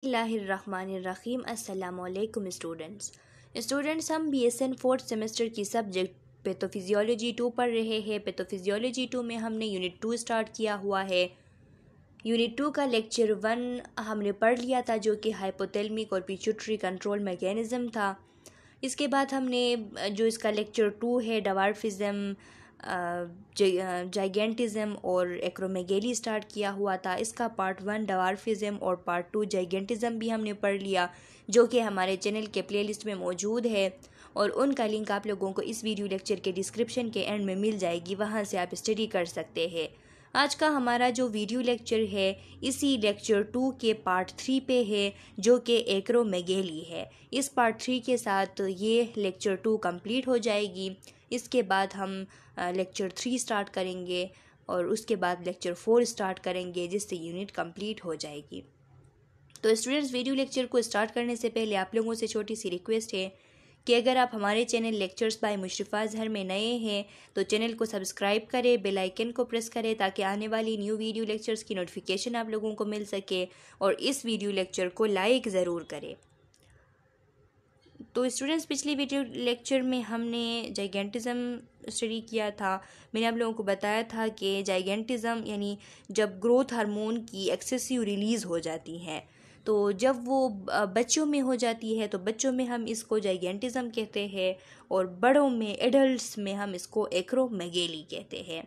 बिस्मिल्लाहिर्रहमानिर्रहीम। अस्सलामुअलैकुम स्टूडेंट्स, हम BSN 4th सेमेस्टर की सब्जेक्ट पैथोफिजियोलॉजी 2 पढ़ रहे हैं। पैथोफिजियोलॉजी 2 में हमने यूनिट 2 स्टार्ट किया हुआ है। यूनिट 2 का लेक्चर 1 हमने पढ़ लिया था, जो कि हाइपोथैलेमिक और पिट्यूटरी कंट्रोल मैकेनिज़्म था। इसके बाद हमने जो इसका लेक्चर 2 है, डवार्फिज़म, जाइगेंटिज़म और एक्रोमेगेली स्टार्ट किया हुआ था। इसका पार्ट 1 डवार्फिज़म और पार्ट 2 जाइगेंटिज़म भी हमने पढ़ लिया, जो कि हमारे चैनल के प्लेलिस्ट में मौजूद है और उनका लिंक आप लोगों को इस वीडियो लेक्चर के डिस्क्रिप्शन के एंड में मिल जाएगी, वहाँ से आप स्टडी कर सकते हैं। आज का हमारा जो वीडियो लेक्चर है इसी लेक्चर 2 के पार्ट 3 पे है, जो कि एक्रोमेगेली है। इस पार्ट 3 के साथ ये लेक्चर 2 कंप्लीट हो जाएगी। इसके बाद हम लेक्चर 3 स्टार्ट करेंगे और उसके बाद लेक्चर 4 स्टार्ट करेंगे, जिससे यूनिट कंप्लीट हो जाएगी। तो स्टूडेंट्स, वीडियो लेक्चर को स्टार्ट करने से पहले आप लोगों से छोटी सी रिक्वेस्ट है कि अगर आप हमारे चैनल लेक्चर्स बाय मुशर्रफा अज़हर में नए हैं तो चैनल को सब्सक्राइब करें, बेल आइकन को प्रेस करें, ताकि आने वाली न्यू वीडियो लेक्चर्स की नोटिफिकेशन आप लोगों को मिल सके, और इस वीडियो लेक्चर को लाइक ज़रूर करें। तो स्टूडेंट्स, पिछली वीडियो लेक्चर में हमने जाइगेंटिज़म स्टडी किया था। मैंने आप लोगों को बताया था कि जाइगेंटिज़म यानी जब ग्रोथ हार्मोन की एक्सेसिव रिलीज़ हो जाती है, तो जब वो बच्चों में हो जाती है तो बच्चों में हम इसको जाइगेंटिज़म कहते हैं, और बड़ों में, एडल्ट्स में हम इसको एक्रोमेगेली कहते हैं।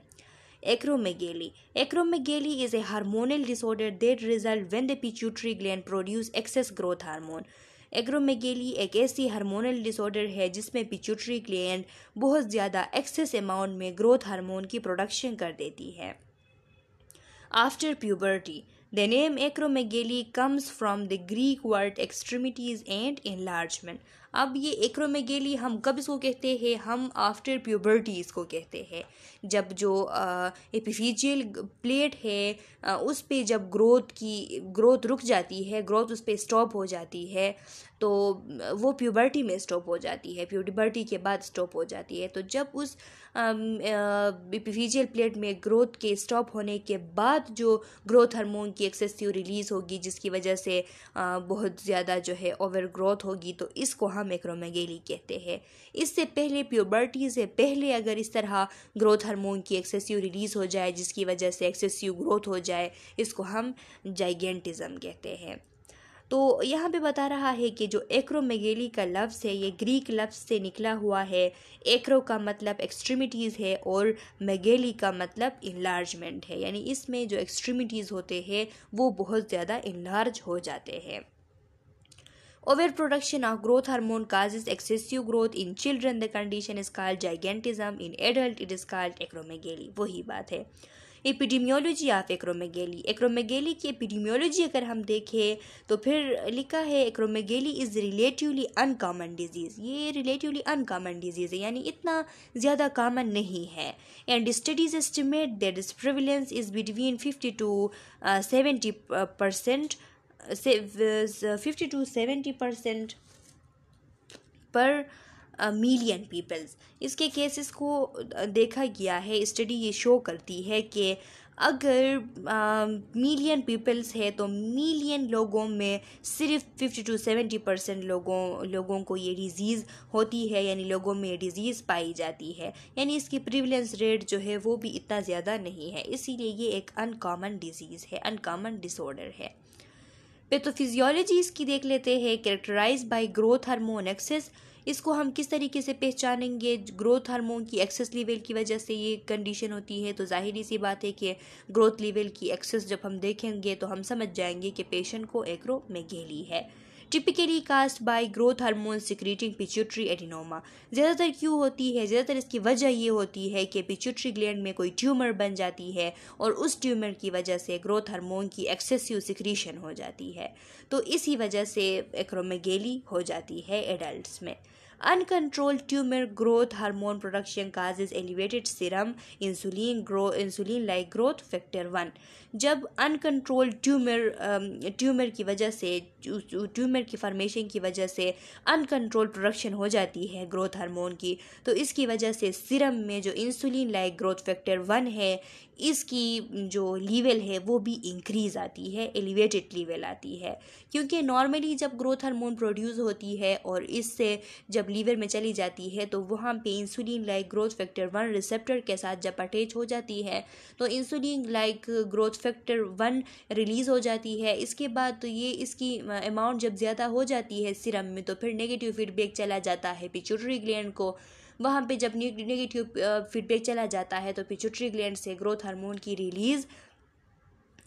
Acromegaly is a hormonal disorder that results when the pituitary gland produce excess growth hormone. Acromegaly एक ऐसी हार्मोनल डिसऑर्डर है जिसमें पिट्यूटरी ग्लैंड बहुत ज़्यादा एक्सेस अमाउंट में ग्रोथ हार्मोन की प्रोडक्शन कर देती है। After puberty, the name acromegaly comes from the Greek word extremities and enlargement. अब ये एक्रोमेगेली हम कब इसको कहते हैं? हम आफ्टर प्यूबर्टी इसको कहते हैं। जब जो एपिफिजियल प्लेट है उस पे जब ग्रोथ रुक जाती है, ग्रोथ उस पे स्टॉप हो जाती है, तो वो प्यूबर्टी में स्टॉप हो जाती है, प्यूबर्टी के बाद स्टॉप हो जाती है। तो जब उस एपिफिजियल प्लेट में ग्रोथ के स्टॉप होने के बाद जो ग्रोथ हार्मोन की एक्सेसिव रिलीज़ होगी, जिसकी वजह से बहुत ज़्यादा जो है ओवर ग्रोथ होगी, तो इसको हम एक्रोमेगेली कहते हैं। इससे पहले, प्यूबर्टी से पहले अगर इस तरह ग्रोथ हार्मोन की एक्सेसिव रिलीज़ हो जाए जिसकी वजह से एक्सेसिव ग्रोथ हो जाए, इसको हम जाइगेंटिज़म कहते हैं। तो यहाँ पे बता रहा है कि जो एक्रोमेगेली का लफ्ज़ है ये ग्रीक लफ्ज़ से निकला हुआ है। एक्रो का मतलब एक्सट्रीमिटीज़ है और मेगेली का मतलब इनलार्जमेंट है, यानी इसमें जो एक्सट्रीमिटीज़ होते हैं वो बहुत ज़्यादा इनलार्ज हो जाते हैं। Over production of growth hormone causes excessive growth in children. The condition is called gigantism. In adult, it is called acromegaly. वही बात है। एपिडेमियोलॉजी ऑफ एक्रोमेगेली, एक्रोमेगेली की एपिडेमियोलॉजी अगर हम देखें तो फिर लिखा है acromegaly is relatively uncommon disease. ये रिलेटिवली अनकॉमन डिजीज़ है, यानी इतना ज़्यादा कॉमन नहीं है। And studies estimate that it's prevalence is between 50 to 70%, 50 to 70% पर मिलियन पीपल्स। इसके केसेस को देखा गया है। स्टडी ये शो करती है कि अगर मिलियन पीपल्स है तो मिलियन लोगों में सिर्फ 50 to 70% लोगों को ये डिज़ीज़ होती है, यानी लोगों में ये डिज़ीज़ पाई जाती है, यानी इसकी प्रिवलेंस रेट जो है वो भी इतना ज़्यादा नहीं है। इसीलिए ये एक अनकॉमन डिज़ीज़ है, अनकॉमन डिसऑर्डर है। पैथोफिजियोलॉजी इसकी देख लेते हैं। Characterise by growth hormone excess, इसको हम किस तरीके से पहचानेंगे? ग्रोथ हार्मोन की एक्सेस लेवल की वजह से ये कंडीशन होती है। तो जाहिर सी बात है कि ग्रोथ लेवल की एक्सेस जब हम देखेंगे तो हम समझ जाएंगे कि पेशेंट को एक्रोमेगेली है। Typically caused by growth hormone secreting pituitary adenoma, ज़्यादातर क्यों होती है? ज़्यादातर इसकी वजह ये होती है कि पिट्यूटरी ग्लैंड में कोई ट्यूमर बन जाती है और उस ट्यूमर की वजह से ग्रोथ हार्मोन की एक्सेसिव सिक्रीशन हो जाती है, तो इसी वजह से एक्रोमेगेली हो जाती है एडल्ट्स में। Uncontrolled tumor growth hormone production causes elevated serum insulin like growth factor 1. जब अनकंट्रोल्ड ट्यूमर की वजह से ट्यूमर की फॉर्मेशन की वजह से अनकंट्रोल प्रोडक्शन हो जाती है ग्रोथ हार्मोन की, तो इसकी वजह से सीरम में जो इंसुलिन लाइक ग्रोथ फैक्टर 1 है इसकी जो लेवल है वो भी इंक्रीज़ आती है, एलिवेटेड लेवल आती है। क्योंकि नॉर्मली जब ग्रोथ हार्मोन प्रोड्यूस होती है और इससे जब लीवर में चली जाती है तो वहाँ पे insulin like growth factor 1 receptor के साथ जब अटैच हो जाती है तो insulin like growth factor 1 release हो जाती है। इसके बाद तो ये इसकी अमाउंट जब ज़्यादा हो जाती है सीरम में तो फिर नेगेटिव फीडबैक चला जाता है पिट्यूटरी ग्लैंड को। वहाँ पे जब नेगेटिव फीडबैक चला जाता है तो पिट्यूटरी ग्लैंड से ग्रोथ हार्मोन की रिलीज़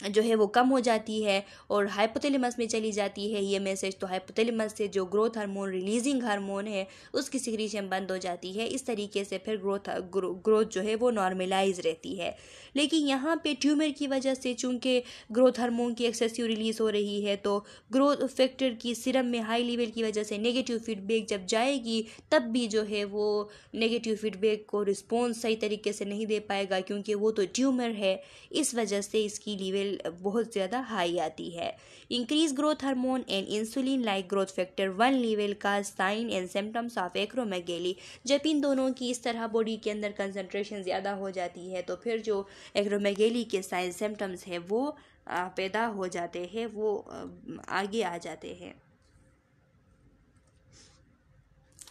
जो है वो कम हो जाती है और हाइपोथैलेमस में चली जाती है ये मैसेज। तो हाइपोथैलेमस से जो ग्रोथ हार्मोन रिलीजिंग हार्मोन है उसकी सिक्रीशन बंद हो जाती है। इस तरीके से फिर ग्रोथ जो है वो नॉर्मलाइज रहती है। लेकिन यहाँ पे ट्यूमर की वजह से चूँकि ग्रोथ हार्मोन की एक्सेसिव रिलीज़ हो रही है तो ग्रोथ फैक्टर की सीरम में हाई लेवल की वजह से नेगेटिव फीडबैक जब जाएगी तब भी जो है वो नेगेटिव फीडबैक को रिस्पॉन्स सही तरीके से नहीं दे पाएगा, क्योंकि वो तो ट्यूमर है। इस वजह से इसकी लेवल बहुत ज़्यादा हाई आती है। Increase growth hormone and insulin like growth factor 1 level का sign and symptoms of acromegaly. जब इन दोनों की इस तरह बॉडी के अंदर कंसंट्रेशन ज़्यादा हो जाती है तो फिर जो एक्रोमेगेली के साइन सिम्टम्स है वो पैदा हो जाते हैं, वो आगे आ जाते हैं।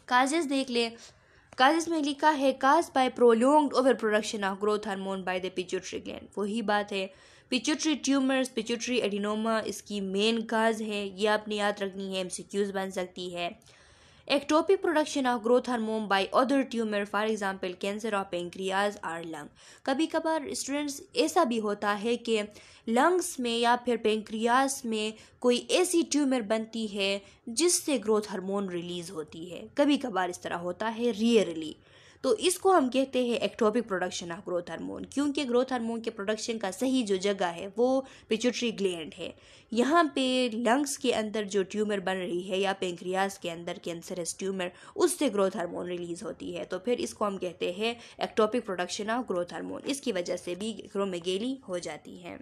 काजेस देख ले। काजेस में लिखा है cause by prolonged over production of growth hormone by the pituitary gland. वही बात है, पिट्यूटरी ट्यूमर्स, पिट्यूटरी एडिनोमा इसकी मेन काज है। ये आपने याद रखनी है, एमसीक्यूज बन सकती है। Ectopic production of growth hormone by other tumour, for example cancer of pancreas और लंग। कभी कभार स्टूडेंट्स ऐसा भी होता है कि लंग्स में या फिर पेंक्रियाज में कोई ऐसी ट्यूमर बनती है जिससे ग्रोथ हार्मोन रिलीज होती है। कभी कभार इस तरह होता है, रियरली। तो इसको हम कहते हैं ectopic production of growth hormone, क्योंकि ग्रोथ हार्मोन के प्रोडक्शन का सही जो जगह है वो पिट्यूटरी ग्लैंड है। यहाँ पे लंग्स के अंदर जो ट्यूमर बन रही है या पेंक्रियाज के अंदर कैंसरस ट्यूमर, उससे ग्रोथ हार्मोन रिलीज होती है। तो फिर इसको हम कहते हैं ectopic production of growth hormone. इसकी वजह से भी एक्रोमेगेली हो जाती है।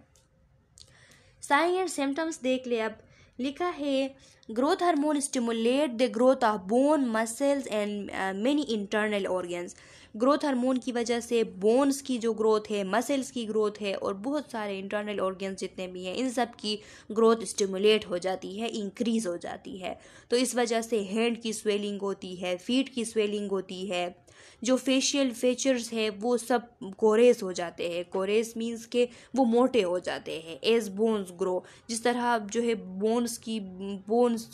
साइन एंड सिम्टम्स देख ले। अब लिखा है growth hormone stimulate the growth of bone, muscles and many internal organs. Growth hormone की वजह से बोन्स की जो ग्रोथ है, मसल्स की ग्रोथ है और बहुत सारे इंटरनल ऑर्गन्स जितने भी हैं इन सब की ग्रोथ स्टिमुलेट हो जाती है, इंक्रीज हो जाती है। तो इस वजह से हैंड की स्वेलिंग होती है, फीट की स्वेलिंग होती है, जो फेशियल फीचर्स है वो सब कोरेस हो जाते हैं। कोरेस मीन्स के वो मोटे हो जाते हैं। एज बोन्स ग्रो, जिस तरह जो है बोन्स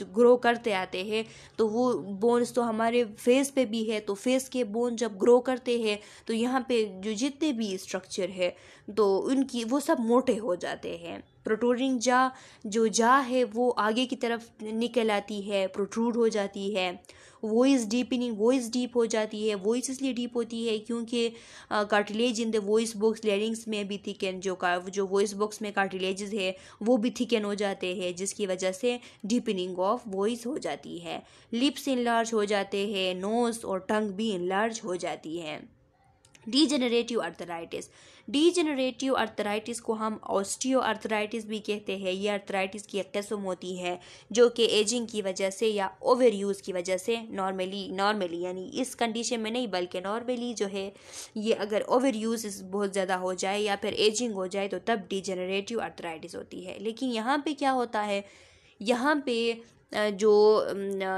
ग्रो करते आते हैं तो वो बोन्स तो हमारे फेस पे भी है, तो फेस के बोन जब ग्रो करते हैं तो यहाँ पे जो जितने भी स्ट्रक्चर है तो उनकी वो सब मोटे हो जाते हैं। प्रोट्रूडिंग जा, जो जा है वो आगे की तरफ निकल आती है, प्रोट्रूड हो जाती है। वॉइस डीपनिंग, वॉइस डीप हो जाती है। वॉइस इसलिए डीप होती है क्योंकि cartilage in the voice box larynx में भी थिकन, जो वॉइस बॉक्स में कार्टिलेजेस है वो भी थिकन हो जाते हैं, जिसकी वजह से डीपनिंग ऑफ वॉइस हो जाती है। लिप्स इनलार्ज हो जाते हैं, नोज और टंग भी इनलार्ज हो जाती है। Degenerative arthritis. डीजेनरेटिव अर्थराइटिस को हम ऑस्टियो अर्थराइटिस भी कहते हैं। ये अर्थराइटिस की एक किस्म होती है जो कि एजिंग की वजह से या ओवर यूज़ की वजह से नॉर्मली यानी इस कंडीशन में नहीं बल्कि नॉर्मली जो है ये अगर ओवर यूज़ बहुत ज़्यादा हो जाए या फिर एजिंग हो जाए तो तब डीजेनरेटिव अर्थराइटिस होती है। लेकिन यहाँ पे क्या होता है, यहाँ पे जो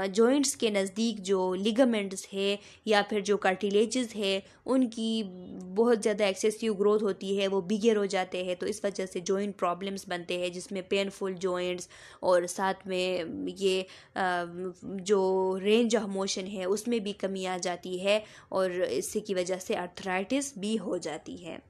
जॉइंट्स के नज़दीक जो लिगामेंट्स है या फिर जो कार्टिलेजेस है उनकी बहुत ज़्यादा एक्सेसिव ग्रोथ होती है, वो बिगर हो जाते हैं। तो इस वजह से जॉइंट प्रॉब्लम्स बनते हैं जिसमें पेनफुल जॉइंट्स और साथ में ये जो रेंज ऑफ मोशन है उसमें भी कमी आ जाती है और इससे की वजह से अर्थराइटिस भी हो जाती है।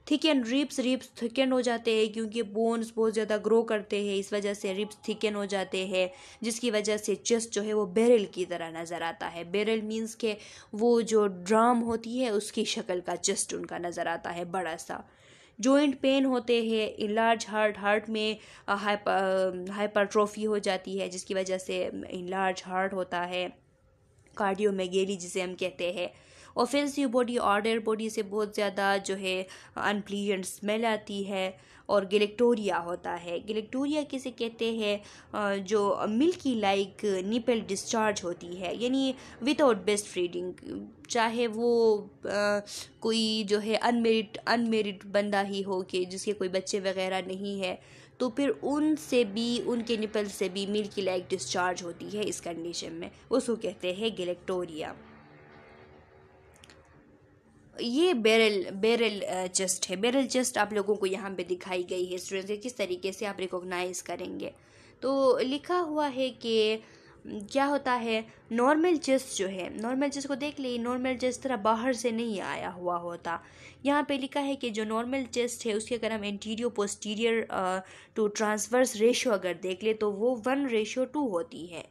थिकन रिब्स थिकन हो जाते हैं क्योंकि बोन्स बहुत ज़्यादा ग्रो करते हैं, इस वजह से रिब्स थिकन हो जाते हैं, जिसकी वजह से चेस्ट जो है वो बैरल की तरह नज़र आता है। बैरल मीन्स के वो जो ड्रम होती है उसकी शक्ल का चेस्ट उनका नज़र आता है बड़ा सा। जॉइंट पेन होते हैं, इनलार्ज हार्ट में हाइपरट्रोफी हो जाती है जिसकी वजह से इनलार्ज हार्ट होता है। कार्डियोमेगेली जिसे हम कहते हैं। ऑफेंसिव बॉडी, ऑर्डर बॉडी से बहुत ज़्यादा जो है अनप्लीजेंट स्मेल आती है। और गैलेक्टोरिया होता है। गैलेक्टोरिया किसे कहते हैं? जो मिल्की लाइक निपल डिस्चार्ज होती है, यानी विदाउट ब्रेस्ट फीडिंग, चाहे वो कोई जो है अनमेरिड बंदा ही हो कि जिसके कोई बच्चे वगैरह नहीं है, तो फिर उनसे भी, उनके निपल से भी मिल्की लाइक डिस्चार्ज होती है। इस कंडीशन में उसको कहते हैं गैलेक्टोरिया। ये बैरल चेस्ट है। बैरल चेस्ट आप लोगों को यहाँ पे दिखाई गई है स्टूडेंट्स, किस तरीके से आप रिकॉग्नाइज करेंगे। तो लिखा हुआ है कि क्या होता है, नॉर्मल चेस्ट जो है, नॉर्मल चेस्ट को देख ले, नॉर्मल चेस्ट तरह बाहर से नहीं आया हुआ होता। यहाँ पे लिखा है कि जो नॉर्मल चेस्ट है उसके अगर हम anterior posterior to transverse ratio अगर देख ले तो वो 1:2 होती है।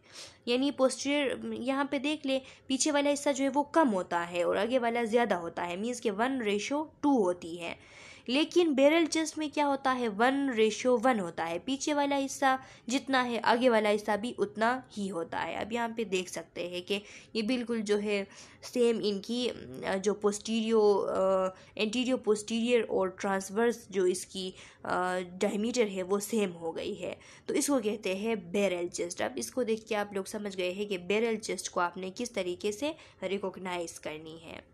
यानी पोस्टीरियर यहाँ पे देख ले, पीछे वाला हिस्सा जो है वो कम होता है और आगे वाला ज़्यादा होता है, मीन्स के 1:2 होती है। लेकिन बैरल चेस्ट में क्या होता है, 1:1 होता है। पीछे वाला हिस्सा जितना है आगे वाला हिस्सा भी उतना ही होता है। अब यहाँ पे देख सकते हैं कि ये बिल्कुल जो है सेम इनकी जो एंटीरियर पोस्टीरियर और ट्रांसवर्स जो इसकी डायमीटर है वो सेम हो गई है। तो इसको कहते हैं बैरल चेस्ट। अब इसको देख के आप लोग समझ गए हैं कि बैरल चेस्ट को आपने किस तरीके से रिकॉग्नाइज करनी है।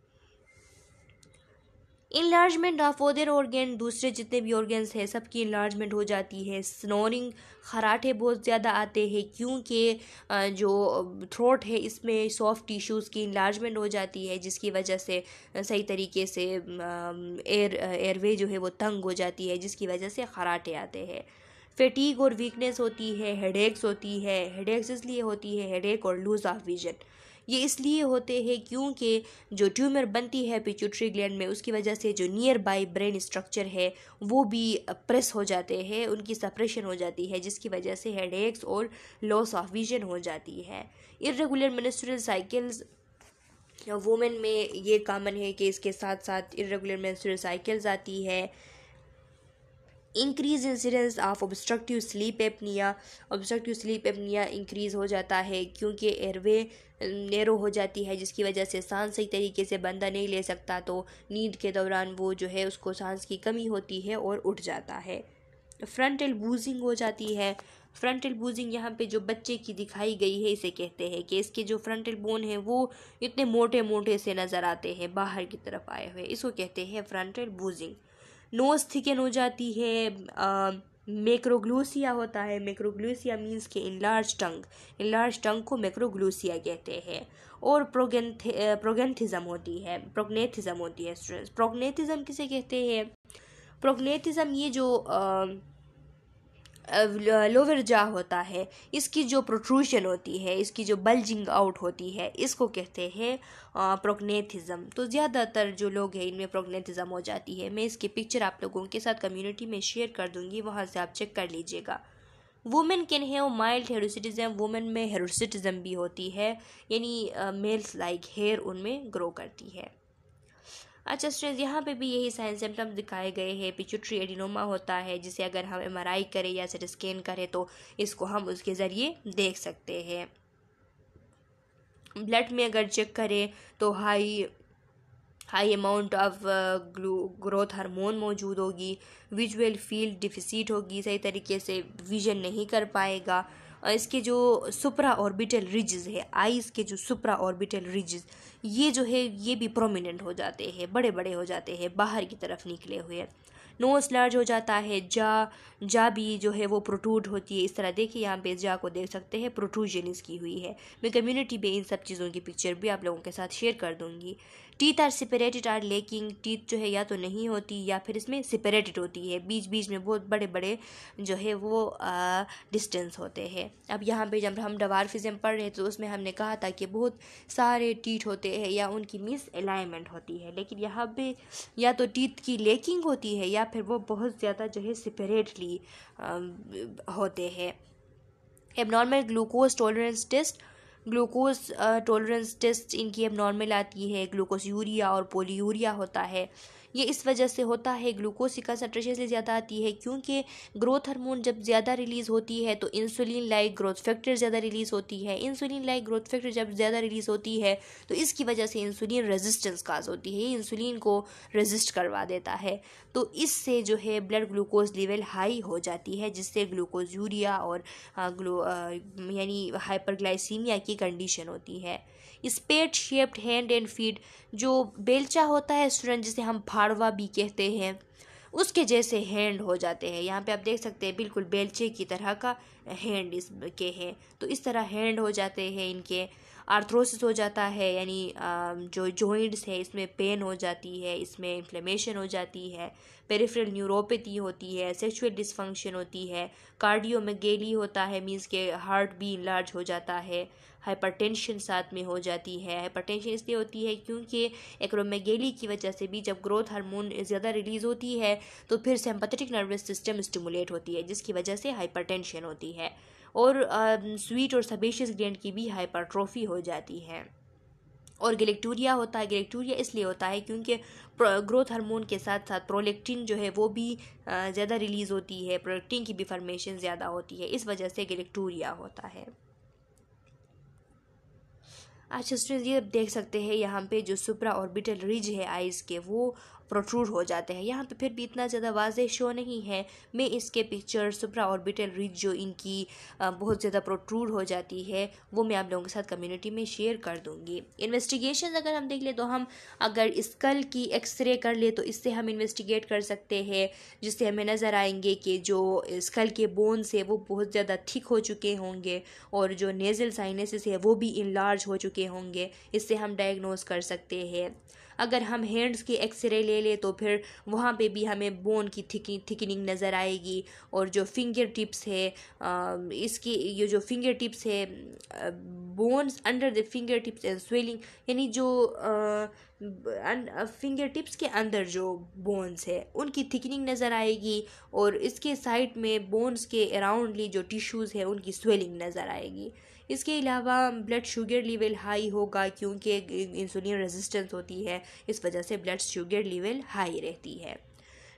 इनलार्जमेंट ऑफ अदर ऑर्गन, दूसरे जितने भी ऑर्गन्स हैं सबकी इनलार्जमेंट हो जाती है। स्नोरिंग, खराटे बहुत ज़्यादा आते हैं क्योंकि जो थ्रोट है इसमें सॉफ्ट टिश्यूज़ की इनलार्जमेंट हो जाती है, जिसकी वजह से सही तरीके से एयरवे जो है वो तंग हो जाती है, जिसकी वजह से खराटे आते हैं। फैटीग और वीकनेस होती है। हेडेक्स होती है। हेडेक्स इसलिए होती है, हेडेक और लूज ऑफ विजन, ये इसलिए होते हैं क्योंकि जो ट्यूमर बनती है पिट्यूटरी ग्लैंड में उसकी वजह से जो नियर बाय ब्रेन स्ट्रक्चर है वो भी प्रेस हो जाते हैं, उनकी सप्रेशन हो जाती है, जिसकी वजह से हेडेक्स और लॉस ऑफ विजन हो जाती है। इर्रेगुलर मेंस्ट्रुअल साइकिल्स, वुमेन में ये कॉमन है कि इसके साथ साथ इर्रेगुलर मेंस्ट्रुअल साइकिल्स आती है। Increase incidence of obstructive sleep apnoea, obstructive sleep apnoea increase हो जाता है क्योंकि एयरवे नैरो हो जाती है, जिसकी वजह से सांस सही तरीके से बंदा नहीं ले सकता, तो नींद के दौरान वो जो है उसको सांस की कमी होती है और उठ जाता है। फ्रंटल बूजिंग हो जाती है। फ्रंटल बूजिंग यहाँ पे जो बच्चे की दिखाई गई है इसे कहते हैं कि इसके जो फ्रंटल बोन है वो इतने मोटे मोटे से नज़र आते हैं बाहर की तरफ आए हुए, इसको कहते हैं फ्रंटल बूजिंग। नोज़ थिकन हो जाती है। मैक्रोग्लूसिया होता है। मैक्रोग्लूसिया मीन्स के इनलार्ज टंग को मैक्रोग्लूसिया कहते हैं। और प्रोगेंथिज्म होती है, प्रोग्नेथिज्म होती है स्टूडेंट्स। प्रोग्नेथिज्म किसे कहते हैं? प्रोग्नेथिज्म ये जो लोअर जा होता है इसकी जो प्रोट्रूशन होती है, इसकी जो बल्जिंग आउट होती है, इसको कहते हैं प्रोग्नेथिज्म। तो ज़्यादातर जो लोग हैं इनमें प्रोग्नेथिज्म हो जाती है। मैं इसकी पिक्चर आप लोगों के साथ कम्युनिटी में शेयर कर दूंगी, वहाँ से आप चेक कर लीजिएगा। Women can have mild hirsutism, women में हेरोसिटिज्म भी होती है, यानी मेल्स लाइक हेयर उनमें ग्रो करती है। अच्छा स्टूडेंट्स, यहाँ पे भी यही साइन सिम्टम्स दिखाए गए हैं। पिट्यूटरी एडिनोमा होता है जिसे अगर हम MRI करें या सिटी स्कैन करें तो इसको हम उसके ज़रिए देख सकते हैं। ब्लड में अगर चेक करें तो high amount of growth hormone मौजूद होगी। विजुअल फील्ड डिफिसिट होगी, सही तरीके से विजन नहीं कर पाएगा। इसके जो सुप्रा ऑर्बिटल रिजेस है, आइज़ के जो सुप्रा ऑर्बिटल रिजेस ये जो है ये भी प्रोमिनेंट हो जाते हैं, बड़े बड़े हो जाते हैं, बाहर की तरफ निकले हुए। नोज लार्ज हो जाता है। जा भी जो है वो प्रोट्रूड होती है। इस तरह देखिए यहाँ पे जा को देख सकते हैं, प्रोट्रूजन इसकी हुई है। मैं कम्युनिटी पे इन सब चीज़ों की पिक्चर भी आप लोगों के साथ शेयर कर दूँगी। Teeth are separated or lacking, teeth जो है या तो नहीं होती या फिर इसमें सेपरेटेड होती है, बीच बीच में बहुत बड़े बड़े जो है वो डिस्टेंस होते हैं। अब यहाँ पे जब हम डवार्फिज्म पढ़ रहे थे तो उसमें हमने कहा था कि बहुत सारे टीथ होते हैं या उनकी मिस अलाइनमेंट होती है, लेकिन यहाँ पे या तो टीथ की लेकिंग होती है या फिर वो बहुत ज़्यादा जो है सेपरेटली होते हैं। Abnormal glucose tolerance test, glucose tolerance test इनकी एबनॉर्मल आती है। ग्लूकोज यूरिया और पोलीयूरिया होता है। ये इस वजह से होता है, ग्लूकोज की कंसनट्रेशन इसलिए ज़्यादा आती है क्योंकि ग्रोथ हार्मोन जब ज़्यादा रिलीज़ होती है तो इंसुलिन लाइक ग्रोथ फैक्टर ज़्यादा रिलीज़ होती है। इंसुलिन लाइक ग्रोथ फैक्टर जब ज़्यादा रिलीज़ होती है तो इसकी वजह से इंसुलिन रेजिस्टेंस काज होती है, ये इंसुलिन को रेजिस्ट करवा देता है। तो इससे जो है ब्लड ग्लूकोज लेवल हाई हो जाती है, जिससे ग्लूकोज यूरिया और यानी हाइपरग्लाइसीमिया की कंडीशन होती है। स्पेट शेप्ड हैंड एंड फीट, जो बेलचा होता है स्टूडेंट, जिसे हम फाड़वा भी कहते हैं, उसके जैसे हैंड हो जाते हैं। यहाँ पे आप देख सकते हैं बिल्कुल बेलचे की तरह का हैंड इसके हैं, तो इस तरह हैंड हो जाते हैं इनके। आर्थरोसिस हो जाता है, यानी जो जॉइंट्स है इसमें पेन हो जाती है, इसमें इन्फ्लेमेशन हो जाती है। पेरिफेरल न्यूरोपैथी होती है, सेक्सुअल डिसफंक्शन होती है, कार्डियोमेगेली होता है, मीन्स के हार्ट भी इनलार्ज हो जाता है। हाइपरटेंशन साथ में हो जाती है। हाइपरटेंशन इसलिए होती है क्योंकि एक्रोमेगेली की वजह से भी जब ग्रोथ हार्मोन ज़्यादा रिलीज़ होती है तो फिर सिंपैथेटिक नर्वस सिस्टम स्टिमुलेट होती है, जिसकी वजह से हाइपरटेंशन होती है। और स्वीट और सबेशियस ग्लैंड की भी हाइपरट्रोफी हो जाती है। और गैलेक्टूरिया होता है। गैलेक्टूरिया इसलिए होता है क्योंकि ग्रोथ हार्मोन के साथ साथ प्रोलेक्टिन जो है वो भी ज़्यादा रिलीज़ होती है, प्रोलेक्टिन की भी फॉर्मेशन ज़्यादा होती है, इस वजह से गैलेक्टूरिया होता है। अच्छा स्टूडेंट्स, ये देख सकते हैं यहाँ पे जो सुप्रा ऑर्बिटल रिज है आइज़ के, वो प्रोट्रूड हो जाते हैं। यहाँ पे फिर भी इतना ज़्यादा वाज़ेह शो नहीं है। मैं इसके पिक्चर सुप्रा ऑर्बिटल रिज जो इनकी बहुत ज़्यादा प्रोट्रूड हो जाती है वो मैं आप लोगों के साथ कम्युनिटी में शेयर कर दूँगी। इन्वेस्टिगेशन अगर हम देख ले तो हम अगर स्कल की एक्सरे कर ले तो इससे हम इन्वेस्टिगेट कर सकते हैं, जिससे हमें नज़र आएंगे कि जो स्कल के बोन्स है वो बहुत ज़्यादा थिक हो चुके होंगे और जो नेज़ल साइनसेस है वो भी इनलार्ज हो चुके होंगे, इससे हम डायग्नोज कर सकते हैं। अगर हम हैंड्स की एक्सरे ले ले तो फिर वहाँ पे भी हमें बोन की थिकनिंग नज़र आएगी। और जो फिंगर टिप्स है इसकी, ये जो फिंगर टिप्स है, bones under the finger tips and swelling, यानी जो फिंगर टिप्स के अंदर जो बोन्स है उनकी थिकनिंग नज़र आएगी। और इसके साइड में बोन्स के अराउंडली जो टिश्यूज़ है उनकी स्वेलिंग नज़र आएगी। इसके अलावा ब्लड शुगर लेवल हाई होगा क्योंकि इंसुलिन रेजिस्टेंस होती है, इस वजह से ब्लड शुगर लेवल हाई रहती है।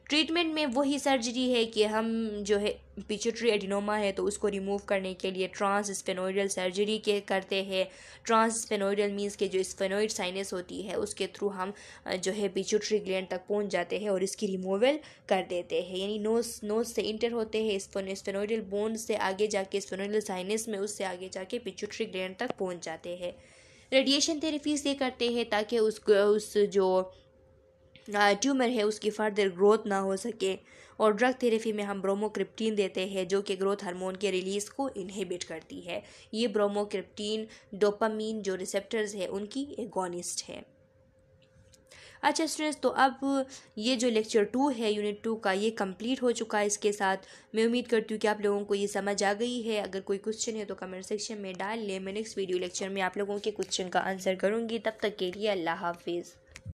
ट्रीटमेंट में वही सर्जरी है कि हम जो है पिट्यूटरी एडिनोमा है तो उसको रिमूव करने के लिए ट्रांसस्फेनोइडल सर्जरी के करते हैं। ट्रांसस्फेनोइडल मीन्स के जो स्फेनोइड साइनस होती है उसके थ्रू हम जो है पिट्यूटरी ग्लैंड तक पहुंच जाते हैं और इसकी रिमूवल कर देते हैं, यानी नोज से इंटर होते हैं स्फेनोइडल बोन से आगे जाके स्फेनोइडल साइनस में, उससे आगे जाके पिट्यूटरी ग्लैंड तक पहुँच जाते हैं। रेडिएशन थेरेपी से करते हैं ताकि उस जो ट्यूमर है उसकी फर्दर ग्रोथ ना हो सके। और ड्रग थेरेपी में हम ब्रोमोक्रिप्टीन देते हैं जो कि ग्रोथ हार्मोन के रिलीज़ को इनहिबिट करती है। ये ब्रोमोक्रिप्टीन डोपामीन जो रिसेप्टर्स है उनकी एगोनिस्ट है। अच्छा स्टूडेंट्स, तो अब ये जो लेक्चर 2 है यूनिट 2 का, ये कंप्लीट हो चुका है। इसके साथ मैं उम्मीद करती हूँ कि आप लोगों को ये समझ आ गई है। अगर कोई क्वेश्चन है तो कमेंट सेक्शन में डाल लें। मैं नेक्स्ट वीडियो लेक्चर में आप लोगों के क्वेश्चन का आंसर करूँगी। तब तक के लिए अल्लाह हाफिज़।